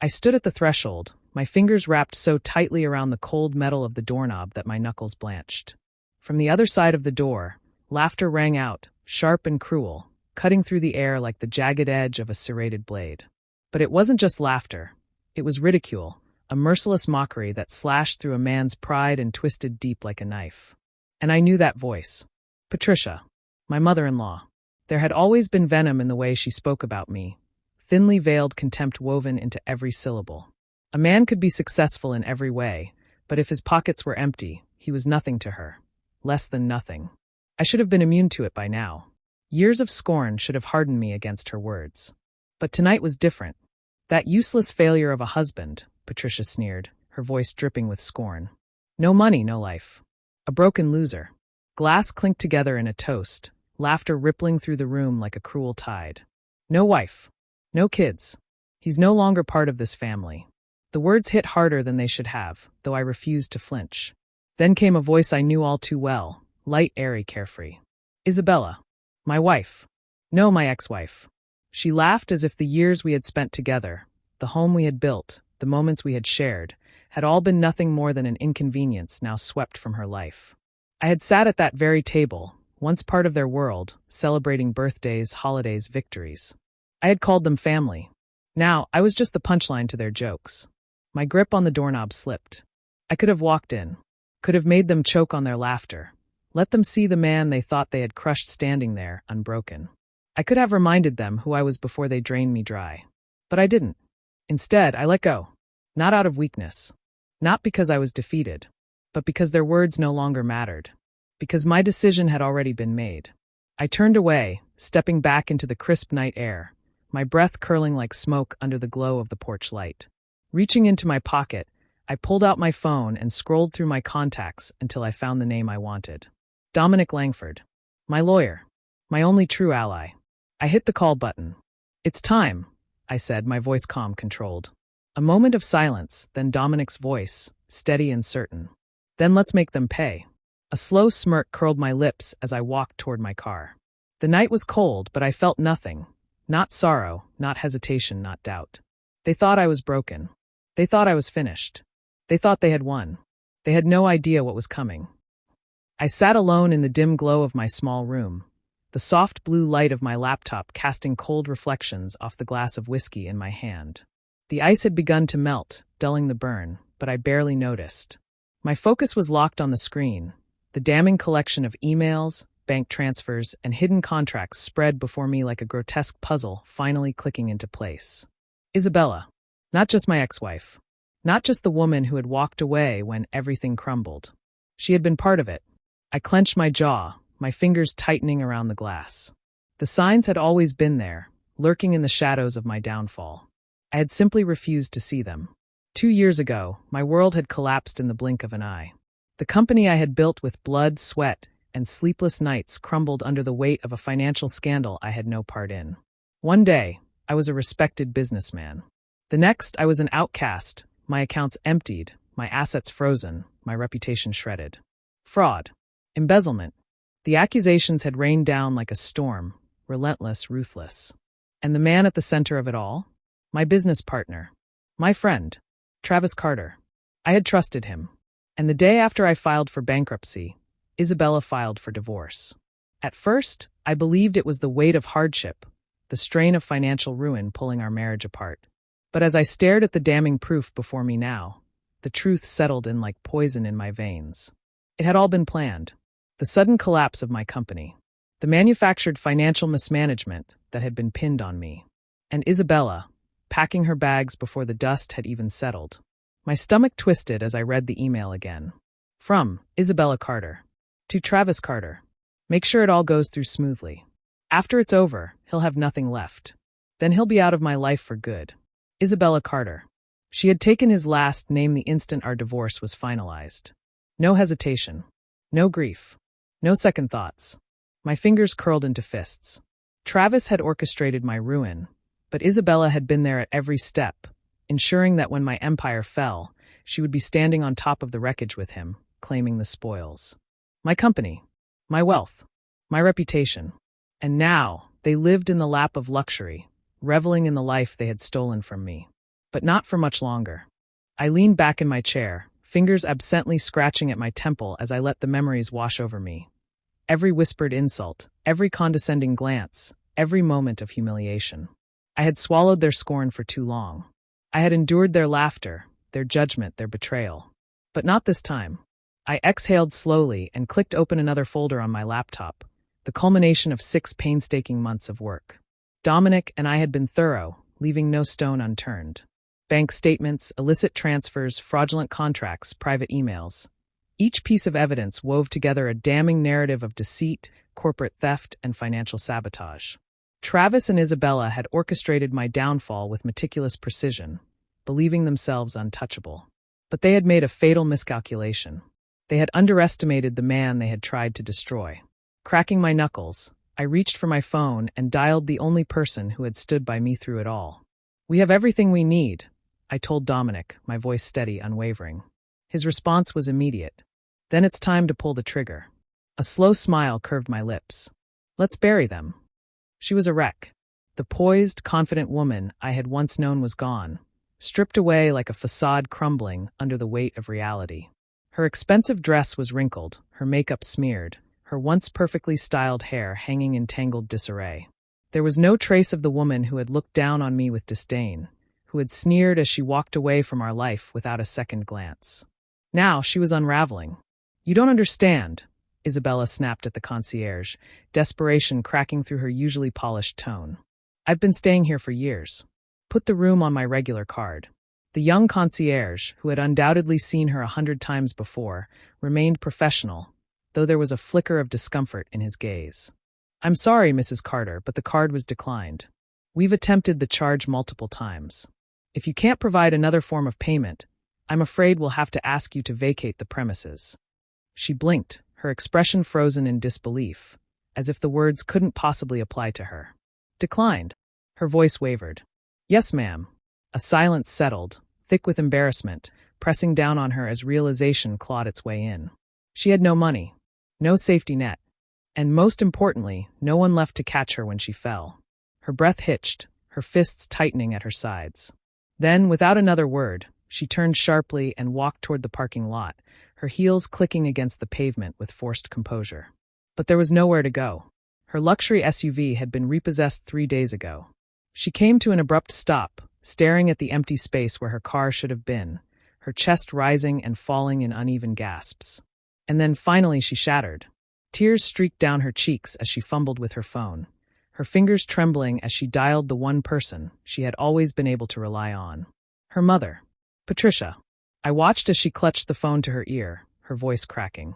I stood at the threshold, my fingers wrapped so tightly around the cold metal of the doorknob that my knuckles blanched. From the other side of the door, laughter rang out, sharp and cruel, cutting through the air like the jagged edge of a serrated blade. But it wasn't just laughter. It was ridicule, a merciless mockery that slashed through a man's pride and twisted deep like a knife. And I knew that voice. Patricia, my mother-in-law. There had always been venom in the way she spoke about me, thinly veiled contempt woven into every syllable. A man could be successful in every way, but if his pockets were empty, he was nothing to her. Less than nothing. I should have been immune to it by now. Years of scorn should have hardened me against her words. But tonight was different. That useless failure of a husband, Patricia sneered, her voice dripping with scorn. No money, no life. A broken loser. Glass clinked together in a toast, laughter rippling through the room like a cruel tide. No wife. No kids. He's no longer part of this family. The words hit harder than they should have, though I refused to flinch. Then came a voice I knew all too well, light, airy, carefree. Isabella. My wife. No, my ex-wife. She laughed as if the years we had spent together, the home we had built, the moments we had shared, had all been nothing more than an inconvenience now swept from her life. I had sat at that very table, once part of their world, celebrating birthdays, holidays, victories. I had called them family. Now, I was just the punchline to their jokes. My grip on the doorknob slipped. I could have walked in, could have made them choke on their laughter, let them see the man they thought they had crushed standing there, unbroken. I could have reminded them who I was before they drained me dry. But I didn't. Instead, I let go. Not out of weakness. Not because I was defeated, but because their words no longer mattered. Because my decision had already been made. I turned away, stepping back into the crisp night air, my breath curling like smoke under the glow of the porch light. Reaching into my pocket, I pulled out my phone and scrolled through my contacts until I found the name I wanted. Dominic Langford. My lawyer. My only true ally. I hit the call button. It's time, I said, my voice calm, controlled. A moment of silence, then Dominic's voice, steady and certain. Then let's make them pay. A slow smirk curled my lips as I walked toward my car. The night was cold, but I felt nothing. Not sorrow, not hesitation, not doubt. They thought I was broken. They thought I was finished. They thought they had won. They had no idea what was coming. I sat alone in the dim glow of my small room, the soft blue light of my laptop casting cold reflections off the glass of whiskey in my hand. The ice had begun to melt, dulling the burn, but I barely noticed. My focus was locked on the screen, the damning collection of emails, bank transfers, and hidden contracts spread before me like a grotesque puzzle finally clicking into place. Isabella. Not just my ex-wife. Not just the woman who had walked away when everything crumbled. She had been part of it. I clenched my jaw, my fingers tightening around the glass. The signs had always been there, lurking in the shadows of my downfall. I had simply refused to see them. 2 years ago, my world had collapsed in the blink of an eye. The company I had built with blood, sweat, and sleepless nights crumbled under the weight of a financial scandal I had no part in. One day, I was a respected businessman. The next, I was an outcast, my accounts emptied, my assets frozen, my reputation shredded. Fraud. Embezzlement. The accusations had rained down like a storm, relentless, ruthless. And the man at the center of it all? My business partner. My friend. Travis Carter. I had trusted him. And the day after I filed for bankruptcy, Isabella filed for divorce. At first, I believed it was the weight of hardship, the strain of financial ruin pulling our marriage apart. But as I stared at the damning proof before me now, the truth settled in like poison in my veins. It had all been planned. The sudden collapse of my company. The manufactured financial mismanagement that had been pinned on me. And Isabella, packing her bags before the dust had even settled. My stomach twisted as I read the email again. From Isabella Carter. To Travis Carter. Make sure it all goes through smoothly. After it's over, he'll have nothing left. Then he'll be out of my life for good. Isabella Carter. She had taken his last name the instant our divorce was finalized. No hesitation. No grief. No second thoughts. My fingers curled into fists. Travis had orchestrated my ruin, but Isabella had been there at every step, ensuring that when my empire fell, she would be standing on top of the wreckage with him, claiming the spoils. My company. My wealth. My reputation. And now, they lived in the lap of luxury, reveling in the life they had stolen from me. But not for much longer. I leaned back in my chair, fingers absently scratching at my temple as I let the memories wash over me. Every whispered insult, every condescending glance, every moment of humiliation. I had swallowed their scorn for too long. I had endured their laughter, their judgment, their betrayal. But not this time. I exhaled slowly and clicked open another folder on my laptop, the culmination of 6 painstaking months of work. Dominic and I had been thorough, leaving no stone unturned. Bank statements, illicit transfers, fraudulent contracts, private emails. Each piece of evidence wove together a damning narrative of deceit, corporate theft, and financial sabotage. Travis and Isabella had orchestrated my downfall with meticulous precision, believing themselves untouchable. But they had made a fatal miscalculation. They had underestimated the man they had tried to destroy. Cracking my knuckles, I reached for my phone and dialed the only person who had stood by me through it all. "We have everything we need," I told Dominic, my voice steady, unwavering. His response was immediate. "Then it's time to pull the trigger." A slow smile curved my lips. "Let's bury them." She was a wreck. The poised, confident woman I had once known was gone, stripped away like a facade crumbling under the weight of reality. Her expensive dress was wrinkled, her makeup smeared, her once perfectly styled hair hanging in tangled disarray. There was no trace of the woman who had looked down on me with disdain, who had sneered as she walked away from our life without a second glance. Now she was unraveling. "You don't understand," Isabella snapped at the concierge, desperation cracking through her usually polished tone. "I've been staying here for years. Put the room on my regular card." The young concierge, who had undoubtedly seen her 100 times before, remained professional, though there was a flicker of discomfort in his gaze. "I'm sorry, Mrs. Carter, but the card was declined. We've attempted the charge multiple times. If you can't provide another form of payment, I'm afraid we'll have to ask you to vacate the premises." She blinked, her expression frozen in disbelief, as if the words couldn't possibly apply to her. "Declined." Her voice wavered. "Yes, ma'am." A silence settled, thick with embarrassment, pressing down on her as realization clawed its way in. She had no money, no safety net, and most importantly, no one left to catch her when she fell. Her breath hitched, her fists tightening at her sides. Then, without another word, she turned sharply and walked toward the parking lot, her heels clicking against the pavement with forced composure. But there was nowhere to go. Her luxury SUV had been repossessed 3 days ago. She came to an abrupt stop, staring at the empty space where her car should have been, her chest rising and falling in uneven gasps. And then finally she shattered. Tears streaked down her cheeks as she fumbled with her phone, her fingers trembling as she dialed the one person she had always been able to rely on. Her mother, Patricia. I watched as she clutched the phone to her ear, her voice cracking.